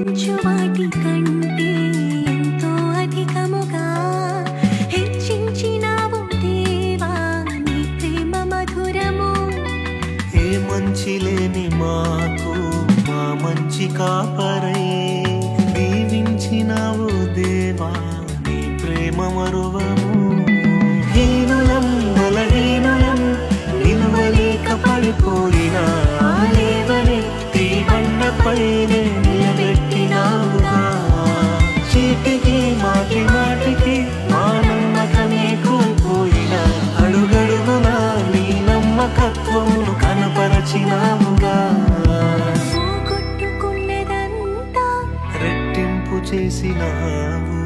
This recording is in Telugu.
ఊహించు వాటి కంటే ఎంతో అధికముగా హెచ్చించినావు దేవా నీ ప్రేమ మధురము. ఏ మంచి లేని మాకు మా మంచి కాపరై దీవించినావు దేవా నీ ప్రేమ మరువము. హీనులం బలహీనులం నిలువలేక పడిపోయినా లేవనెత్తి బండపైనే నిలబెట్టినావుగా. చీటికి మాటి మాటికి మా నమ్మకమే కోల్పోయినా అడుగడుగునా నీ నమ్మకత్వమును కనపరచినావుగా. పోగొట్టుకున్నదంతా రెట్టింపు చేసినావు.